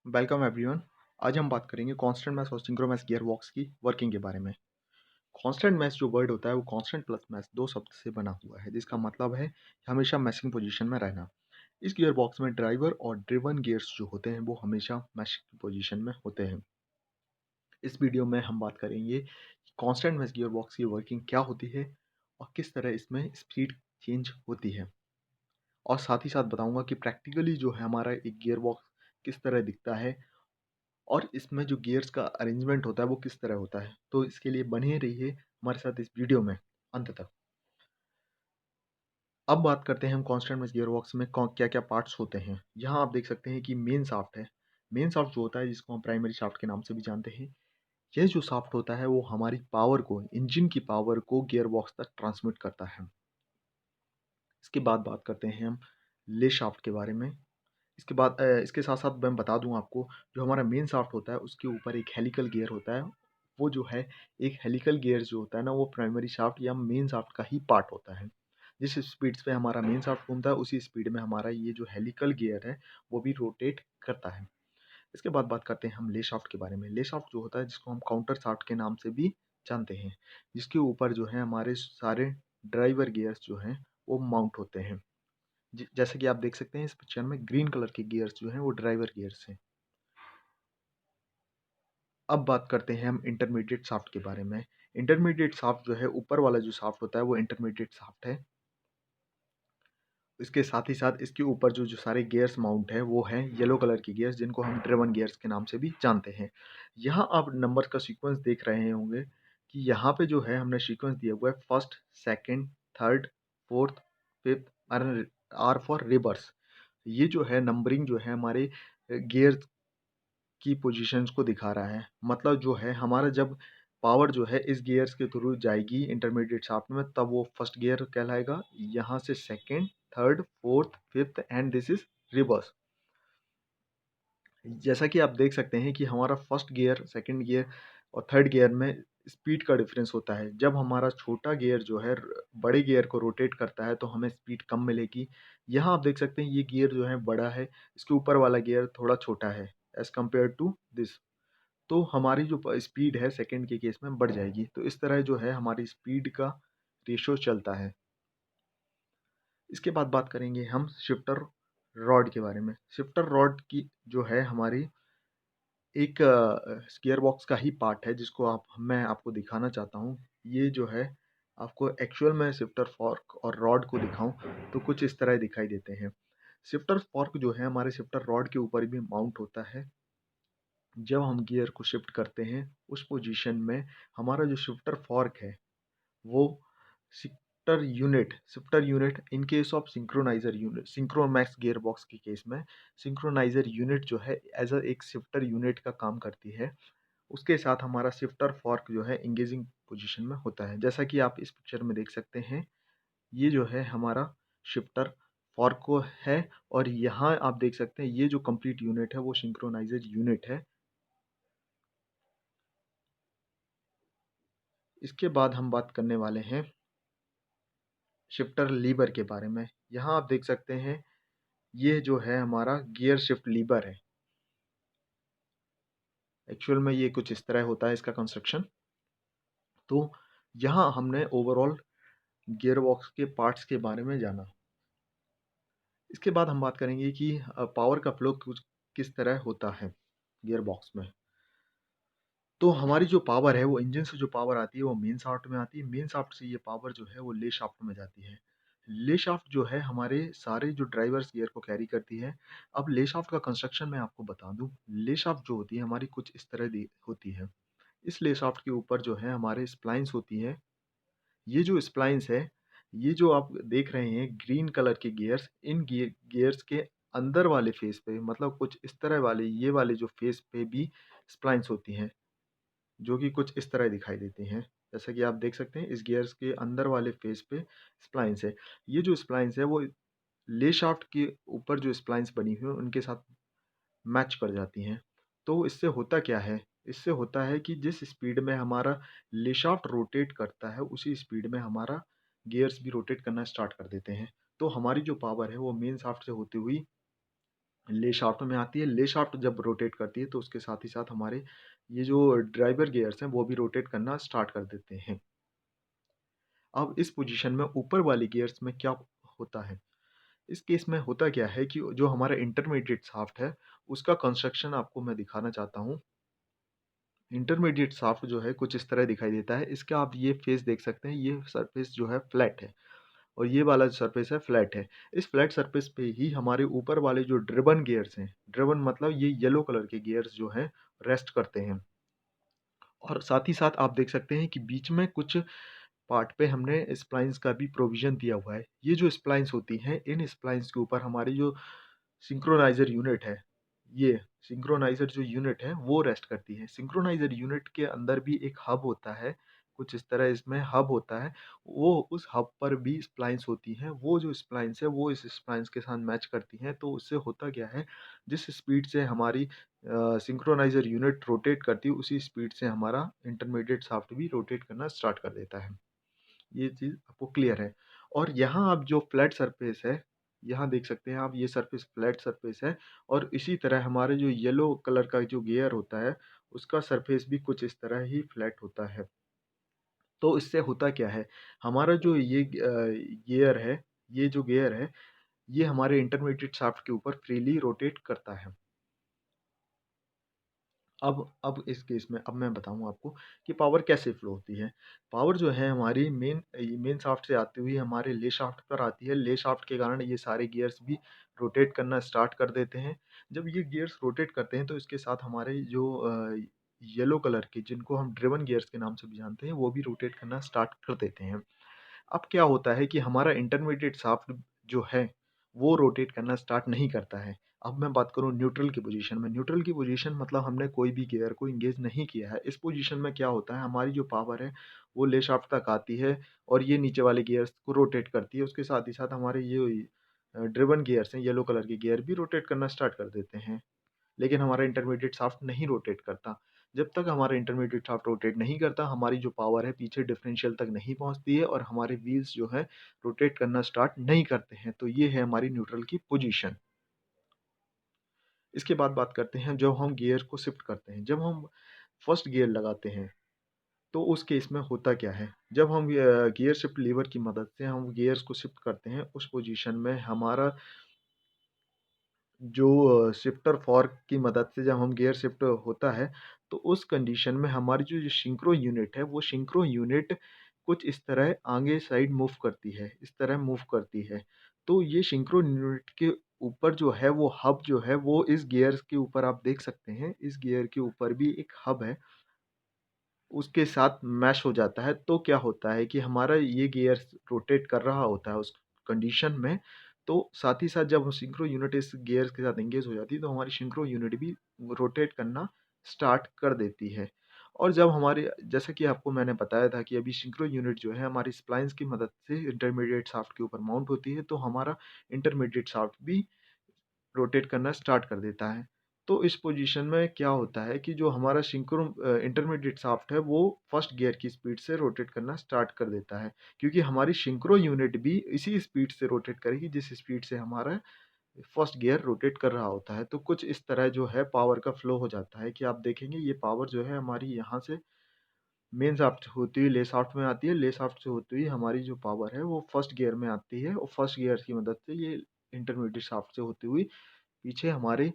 Welcome everyone. आज हम बात करेंगे कांस्टेंट मैश और सिंक्रोमैश गियर बॉक्स की वर्किंग के बारे में। कांस्टेंट मैश जो वर्ड होता है वो कांस्टेंट प्लस मैश दो शब्द से बना हुआ है, जिसका मतलब है हमेशा मैशिंग पोजीशन में रहना। इस गियर बॉक्स में ड्राइवर और ड्रिवन गियर्स जो होते हैं वो हमेशा मैशिंग पोजीशन में होते हैं। इस वीडियो में हम बात करेंगे कि कांस्टेंट मैश गियर बॉक्स की वर्किंग क्या होती है और किस तरह इसमें स्पीड चेंज होती है, और साथ ही साथ बताऊंगा कि प्रैक्टिकली जो है हमारा एक गियर बॉक्स किस तरह दिखता है और इसमें जो गियर्स का अरेंजमेंट होता है वो किस तरह होता है। तो इसके लिए बने रहिए हमारे साथ इस वीडियो में अंत तक। अब बात करते हैं हम कांस्टेंट में गियर बॉक्स में क्या क्या पार्ट्स होते हैं। यहाँ आप देख सकते हैं कि मेन शाफ्ट है। मेन शाफ्ट जो होता है जिसको हम प्राइमरी शाफ्ट के नाम से भी जानते हैं, यह जो शाफ्ट होता है वो हमारी पावर को, इंजन की पावर को गियर बॉक्स तक ट्रांसमिट करता है। इसके बाद बात करते हैं हम ले शाफ्ट के बारे में। इसके साथ साथ मैं बता दूं आपको, जो हमारा मेन शाफ्ट होता है उसके ऊपर एक हेलिकल गियर होता है। वो जो है, एक हेलिकल गियर जो होता है ना, वो प्राइमरी शाफ्ट या मेन शाफ्ट का ही पार्ट होता है। जिस स्पीड पे हमारा मेन शाफ्ट घूमता है उसी स्पीड में हमारा ये जो हेलिकल गियर है वो भी रोटेट करता है। इसके बाद बात करते हैं हम ले शाफ्ट के बारे में। ले शाफ्ट जो होता है जिसको हम काउंटर शाफ्ट के नाम से भी जानते हैं, जिसके ऊपर जो है हमारे सारे ड्राइवर गियर्स जो हैं वो माउंट होते हैं। जैसे कि आप देख सकते हैं इस पिक्चर में ग्रीन कलर के गियर्स जो हैं वो ड्राइवर गियर्स हैं। अब बात करते हैं हम इंटरमीडिएट शाफ्ट के बारे में। इंटरमीडिएट शाफ्ट जो है, ऊपर वाला जो शाफ्ट होता है वो इंटरमीडिएट शाफ्ट है। इसके साथ ही साथ इसके ऊपर जो जो सारे गियर्स माउंट है वो हैं येलो कलर के गियर्स, जिनको हम ड्रिवन गियर्स के नाम से भी जानते हैं। यहाँ आप नंबर का सीक्वेंस देख रहे होंगे कि यहाँ पे जो है हमने सीक्वेंस दिया हुआ है first, second, third, fourth, fifth, R for reverse. ये जो है नंबरिंग जो है हमारे गियर की पोजीशंस को दिखा रहा है। मतलब जो है हमारा जब पावर जो है इस गियर्स के थ्रू जाएगी इंटरमीडिएट शाफ्ट में, तब वो फर्स्ट गियर कहलाएगा। यहाँ से second, third, fourth, fifth and this is reverse. जैसा कि आप देख सकते हैं कि हमारा फर्स्ट गियर, सेकंड गियर और थर्ड गियर में स्पीड का डिफरेंस होता है। जब हमारा छोटा गियर जो है बड़े गियर को रोटेट करता है तो हमें स्पीड कम मिलेगी। यहाँ आप देख सकते हैं ये गियर जो है बड़ा है, इसके ऊपर वाला गियर थोड़ा छोटा है एज कम्पेयर टू दिस। तो हमारी जो स्पीड है सेकंड के केस में बढ़ जाएगी। तो इस तरह जो है हमारी स्पीड का रेशियो चलता है। इसके बाद बात करेंगे हम शिफ्टर रॉड के बारे में। शिफ्टर रॉड की जो है हमारी एक गियर बॉक्स का ही पार्ट है, जिसको मैं आपको दिखाना चाहता हूँ। ये जो है आपको एक्चुअल में शिफ्टर फॉर्क और रॉड को दिखाऊं तो कुछ इस तरह दिखाई देते हैं। शिफ्टर फॉर्क जो है हमारे शिफ्टर रॉड के ऊपर भी माउंट होता है। जब हम गियर को शिफ्ट करते हैं उस पोजीशन में हमारा जो शिफ्टर फॉर्क है वो shifter unit in case of synchroniser unit, synchromesh gear box के केस में सिंक्रोनाइजर यूनिट जो है एज अ एक शिफ्टर यूनिट का काम करती है। उसके साथ हमारा शिफ्टर फॉर्क जो है इंगेजिंग पोजीशन में होता है। जैसा कि आप इस पिक्चर में देख सकते हैं, ये जो है हमारा शिफ्टर फॉर्क को है, और यहाँ आप देख सकते हैं ये जो कंप्लीट यूनिट है वो सिंक्रोनाइजर यूनिट है। इसके बाद हम बात करने वाले हैं शिफ्टर लीवर के बारे में। यहाँ आप देख सकते हैं ये जो है हमारा गियर शिफ्ट लीवर है। एक्चुअल में ये कुछ इस तरह होता है इसका कंस्ट्रक्शन। तो यहाँ हमने ओवरऑल गियर बॉक्स के पार्ट्स के बारे में जाना। इसके बाद हम बात करेंगे कि पावर का फ्लो कुछ किस तरह होता है गियर बॉक्स में। तो हमारी जो पावर है वो इंजन से जो पावर आती है वो मेन शाफ्ट में आती है। मेन शाफ्ट से ये पावर जो है वो ले शाफ्ट में जाती है। ले शाफ्ट जो है हमारे सारे जो ड्राइवर्स गियर को कैरी करती है। अब ले शाफ्ट का कंस्ट्रक्शन मैं आपको बता दूं। ले शाफ्ट जो होती है हमारी कुछ इस तरह होती है। इस ले शाफ्ट के ऊपर जो है हमारे स्प्लाइंस होती है। ये जो स्प्लाइंस है, ये जो आप देख रहे हैं ग्रीन कलर के गियर्स, इन गियर्स के अंदर वाले फेस पे, मतलब कुछ इस तरह वाले, ये वाले जो फेस पे भी स्प्लाइंस होती हैं, जो कि कुछ इस तरह दिखाई देती हैं। जैसा कि आप देख सकते हैं इस गियर्स के अंदर वाले फेस पे स्प्लाइंस है। ये जो स्प्लाइंस है वो ले शाफ्ट के ऊपर जो स्प्लाइंस बनी हुई है उनके साथ मैच कर जाती हैं। तो इससे होता क्या है? इससे होता है कि जिस स्पीड में हमारा ले शाफ्ट रोटेट करता है उसी स्पीड में हमारा गियर्स भी रोटेट करना स्टार्ट कर देते हैं। तो हमारी जो पावर है वो मेन शाफ्ट से होती हुई ले शाफ्ट में आती है। ले शाफ्ट जब रोटेट करती है तो उसके साथ ही साथ हमारे ये जो ड्राइवर गियर्स हैं वो भी रोटेट करना स्टार्ट कर देते हैं। अब इस पोजीशन में ऊपर वाले गियर्स में क्या होता है? इस केस में होता क्या है कि जो हमारा इंटरमीडिएट शाफ्ट है, उसका कंस्ट्रक्शन आपको मैं दिखाना चाहता हूँ। इंटरमीडिएट शाफ्ट जो है कुछ इस तरह दिखाई देता है। इसका आप ये फेस देख सकते हैं, ये सरफेस जो है फ्लैट है और ये वाला जो सरफेस है फ्लैट है। इस फ्लैट सरफेस पे ही हमारे ऊपर वाले जो ड्रिवन गियर्स हैं, ड्रिवन मतलब ये येलो कलर के गियर्स जो हैं रेस्ट करते हैं। और साथ ही साथ आप देख सकते हैं कि बीच में कुछ पार्ट पे हमने स्प्लाइंस का भी प्रोविज़न दिया हुआ है। ये जो स्प्लाइंस होती हैं, इन स्प्लाइंस के ऊपर हमारी जो सिंक्रोनाइज़र यूनिट है, ये सिंक्रोनाइज़र जो यूनिट है, वो रेस्ट करती है। सिंक्रोनाइज़र यूनिट के अंदर भी एक हब होता है, कुछ इस तरह इसमें हब होता है। वो उस हब पर भी स्प्लाइंस होती हैं। वो जो स्प्लाइंस है, वो इस स्प्लाइंस के साथ मैच करती हैं। तो उससे होता क्या है, जिस स्पीड से हमारी सिंक्रोनाइज़र यूनिट रोटेट करती है, उसी स्पीड से हमारा इंटरमीडिएट शाफ्ट भी रोटेट करना स्टार्ट कर देता है। ये चीज़ आपको क्लियर है। और यहाँ आप जो फ्लैट सरफेस है, यहाँ देख सकते हैं आप, ये सरफेस फ्लैट सरफेस है और इसी तरह हमारे जो येलो कलर का जो गियर होता है, उसका सरफेस भी कुछ इस तरह ही फ्लैट होता है। तो इससे होता क्या है, हमारा जो ये गियर है, ये जो गियर है, ये हमारे इंटरमीडिएट शाफ्ट के ऊपर फ्रीली रोटेट करता है। अब इस केस में अब मैं बताऊँ आपको कि पावर कैसे फ्लो होती है। पावर जो है हमारी मेन शाफ्ट से आती हुई हमारे ले शाफ्ट पर आती है। ले शाफ्ट के कारण ये सारे गियर्स भी रोटेट करना स्टार्ट कर देते हैं। जब ये गियर्स रोटेट करते हैं तो इसके साथ हमारे जो येलो कलर के, जिनको हम ड्रिवन गियर्स के नाम से भी जानते हैं, वो भी रोटेट करना स्टार्ट कर देते हैं। अब क्या होता है कि हमारा इंटरमीडिएट शाफ्ट जो है, वो रोटेट करना स्टार्ट नहीं करता है। अब मैं बात करूँ न्यूट्रल की पोजीशन में। न्यूट्रल की पोजीशन मतलब हमने कोई भी गियर को एंगेज नहीं किया है। इस पोजीशन में क्या होता है, हमारी जो पावर है, वो ले शाफ्ट तक आती है और ये नीचे वाले गियर्स को रोटेट करती है। उसके साथ ही साथ हमारे ये ड्रिवन गियर्स हैं, येलो कलर के गियर भी रोटेट करना स्टार्ट कर देते हैं। लेकिन हमारा इंटरमीडिएट शाफ्ट नहीं रोटेट करता। जब तक हमारा इंटरमीडिएट शाफ्ट रोटेट नहीं करता, हमारी जो पावर है पीछे डिफरेंशियल तक नहीं पहुँचती है और हमारे व्हील्स जो हैं रोटेट करना स्टार्ट नहीं करते हैं। तो ये है हमारी न्यूट्रल की पोजीशन। इसके बाद बात करते हैं जब हम गियर को शिफ्ट करते हैं। जब हम फर्स्ट गियर लगाते हैं, तो उस केस में होता क्या है? जब हम गियर शिफ्ट लीवर की मदद से हम गियर्स को शिफ्ट करते हैं, उस पोजीशन में हमारा जो शिफ्टर फॉर्क की मदद से जब हम गियर शिफ्ट होता है, तो उस कंडीशन में हमारी जो सिंक्रो यूनिट है, वो सिंक्रो यूनिट कुछ इस तरह आगे साइड मूव करती है, इस तरह मूव करती है। तो ये सिंक्रो यूनिट के ऊपर जो है, वो हब जो है, वो इस गियर के ऊपर आप देख सकते हैं, इस गियर के ऊपर भी एक हब है। उसके साथ मैश हो जाता है, तो क्या होता है कि हमारा ये गियर रोटेट कर रहा होता है उस कंडीशन में, तो साथ ही साथ जब सिंक्रो यूनिट इस गियर के साथ एंगेज हो जाती है, तो हमारी सिंक्रो यूनिट भी रोटेट करना स्टार्ट कर देती है। और जब हमारे, जैसा कि आपको मैंने बताया था कि अभी सिंक्रो यूनिट जो है हमारी स्प्लाइंस की मदद से इंटरमीडिएट शाफ्ट के ऊपर माउंट होती है, तो हमारा इंटरमीडिएट शाफ्ट भी रोटेट करना स्टार्ट कर देता है। तो इस पोजीशन में क्या होता है कि जो हमारा इंटरमीडिएट शाफ्ट है, वो फर्स्ट गियर की स्पीड से रोटेट करना स्टार्ट कर देता है, क्योंकि हमारी सिंक्रो यूनिट भी इसी स्पीड से रोटेट करेगी जिस स्पीड से हमारा फर्स्ट गियर रोटेट कर रहा होता है। तो कुछ इस तरह जो है पावर का फ्लो हो जाता है कि आप देखेंगे ये पावर जो है हमारी यहाँ से मेन शाफ्ट होती हुई ले शाफ्ट में आती है। ले शाफ्ट से होती हुई हमारी जो पावर है वो फर्स्ट गियर में आती है और फर्स्ट गियर की मदद से ये इंटरमीडिएट शाफ्ट से होती हुई पीछे हमारे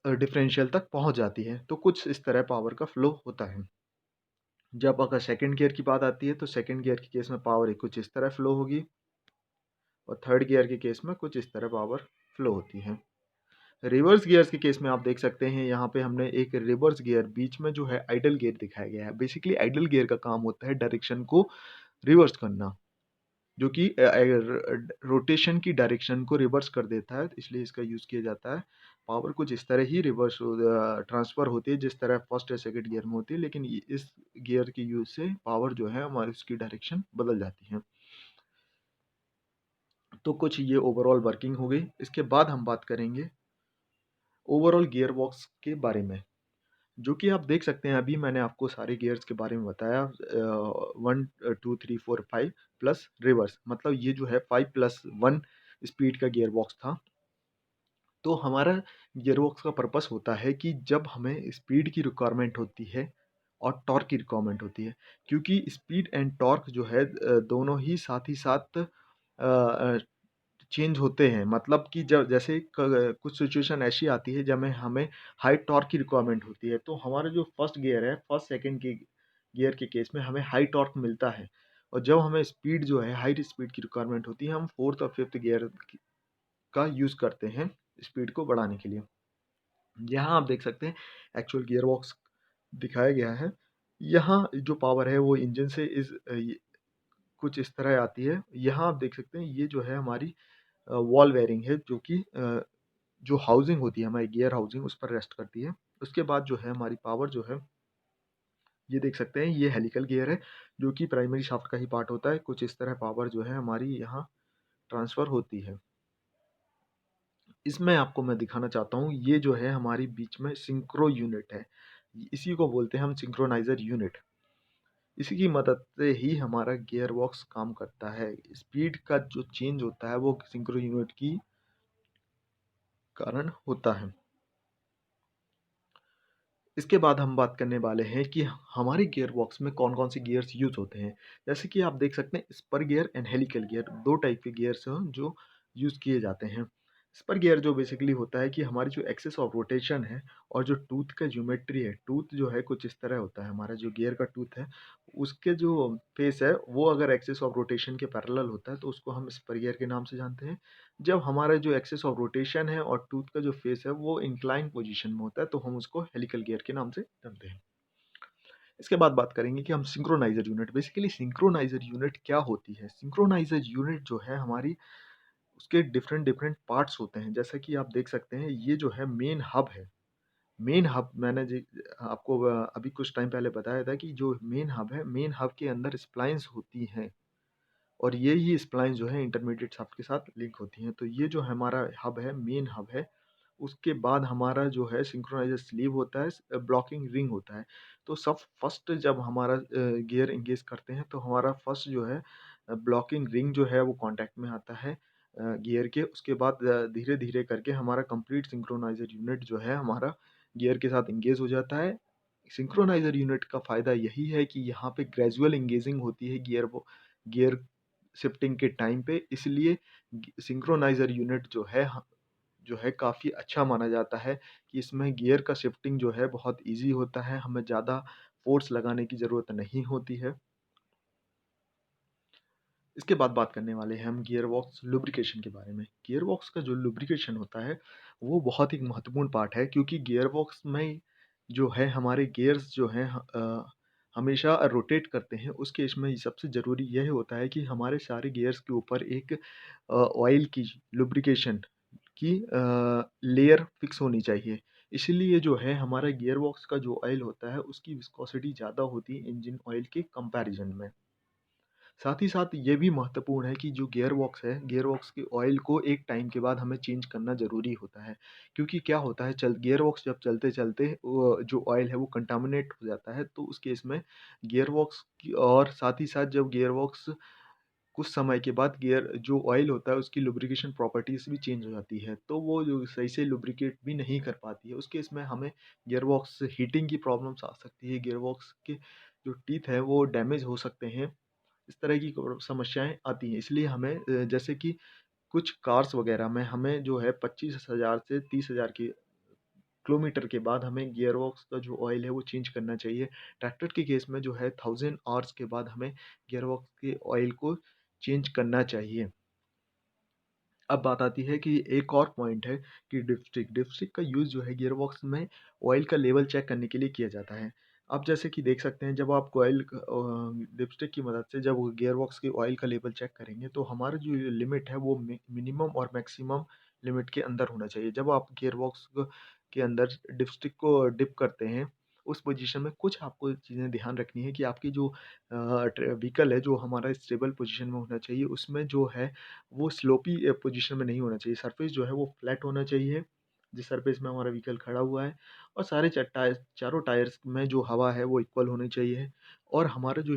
डिफरेंशियल तक पहुँच जाती है। तो कुछ इस तरह पावर का फ्लो होता है। जब अगर सेकंड गियर की बात आती है, तो सेकंड गियर के केस में पावर एक कुछ इस तरह फ्लो होगी और थर्ड गियर के केस में कुछ इस तरह पावर फ्लो होती है। रिवर्स गियर्स के केस में आप देख सकते हैं, यहाँ पे हमने एक रिवर्स गियर बीच में जो है आइडल गियर दिखाया गया है। बेसिकली आइडल गियर का काम होता है डायरेक्शन को रिवर्स करना, जो कि रोटेशन की डायरेक्शन को रिवर्स कर देता है, इसलिए इसका यूज़ किया जाता है। पावर कुछ इस तरह ही रिवर्स ट्रांसफ़र होती है जिस तरह फर्स्ट या सेकंड गियर में होती है, लेकिन इस गियर के यूज़ से पावर जो है हमारी उसकी डायरेक्शन बदल जाती है। तो कुछ ये ओवरऑल वर्किंग हो गई। इसके बाद हम बात करेंगे ओवरऑल गियर बॉक्स के बारे में, जो कि आप देख सकते हैं। अभी मैंने आपको सारे गियर्स के बारे में बताया, 1 2 3 4 5 प्लस रिवर्स, मतलब ये जो है 5 + 1 स्पीड का गियर बॉक्स था। तो हमारा गियरबॉक्स का पर्पस होता है कि जब हमें स्पीड की रिक्वायरमेंट होती है और टॉर्क की रिक्वायरमेंट होती है, क्योंकि स्पीड एंड टॉर्क जो है दोनों ही साथ चेंज होते हैं। मतलब कि जब जैसे कुछ सिचुएशन ऐसी आती है जब में हमें हाई टॉर्क की रिक्वायरमेंट होती है, तो हमारा जो फर्स्ट गियर है, फर्स्ट सेकंड के गियर के केस में हमें हाई टॉर्क मिलता है, और जब हमें स्पीड जो है हाई स्पीड की रिक्वायरमेंट होती है, हम फोर्थ और फिफ्थ गियर का यूज़ करते हैं स्पीड को बढ़ाने के लिए। यहाँ आप देख सकते हैं एक्चुअल गियर बॉक्स दिखाया गया है। यहाँ जो पावर है वो इंजन से कुछ इस तरह आती है। यहाँ आप देख सकते हैं ये जो है हमारी वॉल बेयरिंग है, जो कि जो हाउसिंग होती है हमारी गियर हाउसिंग, उस पर रेस्ट करती है। उसके बाद जो है हमारी पावर जो है, ये देख सकते हैं ये हेलिकल गियर है, जो कि प्राइमरी शाफ्ट का ही पार्ट होता है। कुछ इस तरह पावर जो है हमारी यहाँ ट्रांसफ़र होती है। इसमें आपको मैं दिखाना चाहता हूँ, ये जो है हमारी बीच में सिंक्रो यूनिट है। इसी को बोलते हैं हम सिंक्रोनाइज़र यूनिट। इसी की मदद से ही हमारा गियर बॉक्स काम करता है। स्पीड का जो चेंज होता है वो सिंक्रो यूनिट की कारण होता है। इसके बाद हम बात करने वाले हैं कि हमारे गियर बॉक्स में कौन-कौन से गियर्स यूज़ होते हैं। जैसे कि आप देख सकते हैं spur gear and helical gear, 2 type के गियर्स हैं जो यूज़ किए जाते हैं। स्पर गियर जो बेसिकली होता है कि हमारी जो एक्सिस ऑफ रोटेशन है और जो टूथ का ज्योमेट्री है, टूथ जो है कुछ इस तरह होता है, हमारा जो गियर का टूथ है, उसके जो फेस है वो अगर एक्सिस ऑफ रोटेशन के पैरेलल होता है तो उसको हम स्पर गियर के नाम से जानते हैं। जब हमारा जो एक्सिस ऑफ रोटेशन है और टूथ का जो फेस है वो इंक्लाइन पोजीशन में होता है, तो हम उसको हेलिकल गियर के नाम से जानते हैं। इसके बाद बात करेंगे कि हम synchroniser unit, basically synchroniser unit क्या होती है? सिंक्रोनाइज़र यूनिट जो है हमारी, उसके डिफरेंट डिफरेंट पार्ट्स होते हैं। जैसा कि आप देख सकते हैं ये जो है मेन हब है। मेन हब मैंने आपको अभी कुछ टाइम पहले बताया था कि जो मेन हब है, मेन हब के अंदर स्प्लाइंस होती हैं। और ये ही स्प्लाइन जो है इंटरमीडिएट शाफ्ट के साथ लिंक होती हैं। तो ये जो हमारा हब है, मेन हब है, उसके बाद हमारा जो है सिंक्रोनाइज़र स्लीव होता है, ब्लॉकिंग रिंग होता है। तो सब फर्स्ट जब हमारा गियर एंगेज करते हैं तो हमारा फर्स्ट जो है ब्लॉकिंग रिंग जो है वो कॉन्टैक्ट में आता है गियर के। उसके बाद धीरे-धीरे करके हमारा कंप्लीट सिंक्रोनाइज़र यूनिट जो है हमारा गियर के साथ एंगेज हो जाता है। सिंक्रोनाइज़र यूनिट का फ़ायदा यही है कि यहाँ पे ग्रेजुअल एंगेजिंग होती है गियर शिफ्टिंग के टाइम पे, इसलिए सिंक्रोनाइज़र यूनिट जो है जो है काफ़ी अच्छा माना जाता है कि इसमें गियर का शिफ्टिंग जो है बहुत ईज़ी होता है, हमें ज़्यादा फ़ोर्स लगाने की ज़रूरत नहीं होती है। इसके बाद बात करने वाले हैं हम गियर बॉक्स लुब्रिकेशन के बारे में। गियर बॉक्स का जो लुब्रिकेशन होता है, वो बहुत ही महत्वपूर्ण पार्ट है, क्योंकि गियर बॉक्स में जो है हमारे गियर्स जो हैं हमेशा रोटेट करते हैं। उस केस में सबसे ज़रूरी यह होता है कि हमारे सारे गियर्स के ऊपर एक ऑयल की लुब्रिकेशन की लेयर फिक्स होनी चाहिए। इसीलिए जो है हमारा गियर बॉक्स का जो ऑयल होता है उसकी विस्कोसिटी ज़्यादा होती है इंजन ऑयल के कंपैरिज़न में। साथ ही साथ ये भी महत्वपूर्ण है कि जो गियर बॉक्स है, गियर बॉक्स के ऑयल को एक टाइम के बाद हमें चेंज करना ज़रूरी होता है। क्योंकि क्या होता है, गियर बॉक्स जब चलते-चलते वो जो ऑयल है वो कंटामिनेट हो जाता है, तो उस केस में गियर बॉक्स की, और साथ ही साथ जब गियर बॉक्स कुछ समय के बाद गियर जो ऑयल होता है उसकी लुब्रिकेशन प्रॉपर्टीज़ भी चेंज हो जाती है, तो वो जो सही से लुब्रिकेट भी नहीं कर पाती है। उस केस में हमें गियर बॉक्स हीटिंग की प्रॉब्लम्स आ सकती है, गियर बॉक्स के जो टीथ हैं वो डैमेज हो सकते हैं। इस तरह की समस्याएँ आती हैं। इसलिए हमें जैसे कि कुछ कार्स वगैरह में हमें जो है 25,000 से 30,000 की किलोमीटर के बाद हमें गियर बॉक्स का जो ऑयल है वो चेंज करना चाहिए। ट्रैक्टर के केस में जो है 1000 आवर्स के बाद हमें गियर बॉक्स के ऑयल को चेंज करना चाहिए। अब बात आती है कि एक और पॉइंट है कि डिपस्टिक। डिपस्टिक का यूज़ जो है गियर बॉक्स में ऑयल का लेवल चेक करने के लिए किया जाता है। आप जैसे कि देख सकते हैं, जब आप डिपस्टिक की मदद से जब गियर बॉक्स के ऑयल का लेवल चेक करेंगे तो हमारा जो लिमिट है वो मिनिमम और मैक्सिमम लिमिट के अंदर होना चाहिए। जब आप गियर बॉक्स के अंदर डिपस्टिक को डिप करते हैं, उस पोजीशन में कुछ आपको चीज़ें ध्यान रखनी है कि आपकी जो व्हीकल है जो हमारा स्टेबल पोजीशन में होना चाहिए, उसमें जो है वो स्लोपी पोजीशन में नहीं होना चाहिए। सरफेस जो है वो फ्लैट होना चाहिए, जिस सरफेस में हमारा व्हीकल खड़ा हुआ है, और सारे चारों टायर्स में जो हवा है वो इक्वल होनी चाहिए, और हमारा जो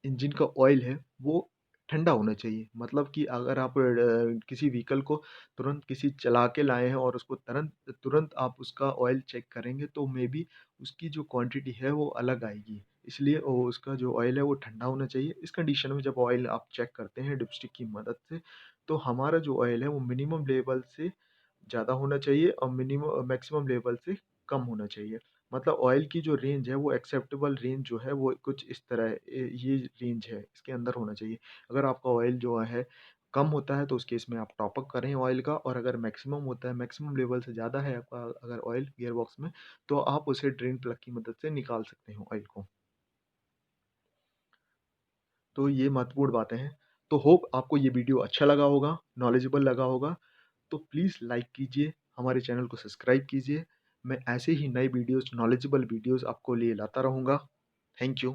इंजन का ऑयल है वो ठंडा होना चाहिए। मतलब कि अगर आप किसी व्हीकल को तुरंत किसी चला के लाए हैं और उसको तुरंत तुरंत आप उसका ऑयल चेक करेंगे तो मे बी उसकी जो क्वांटिटी है वो अलग आएगी। इसलिए वो उसका जो ऑयल है वो ठंडा होना चाहिए। इस कंडीशन में जब ऑयल आप चेक करते हैं डिपस्टिक की मदद से, तो हमारा जो ऑयल है वो मिनिमम लेवल से ज़्यादा होना चाहिए और मैक्सिमम लेवल से कम होना चाहिए। मतलब ऑयल की जो रेंज है वो एक्सेप्टेबल रेंज जो है वो कुछ इस तरह ये रेंज है, इसके अंदर होना चाहिए। अगर आपका ऑयल जो है कम होता है तो उस केस में आप टॉप अप करें ऑयल का, और अगर मैक्सिमम होता है, मैक्सिमम लेवल से ज़्यादा है आपका अगर ऑयल गियर बॉक्स में, तो आप उसे ड्रेन प्लग की मदद से निकाल सकते हो ऑयल को। तो ये महत्वपूर्ण बातें हैं। तो होप आपको ये वीडियो अच्छा लगा होगा, नॉलेजेबल लगा होगा। तो प्लीज़ लाइक कीजिए, हमारे चैनल को सब्सक्राइब कीजिए। मैं ऐसे ही नए वीडियोज़, नॉलेजेबल वीडियोज़ आपको लिए लाता रहूँगा। Thank you.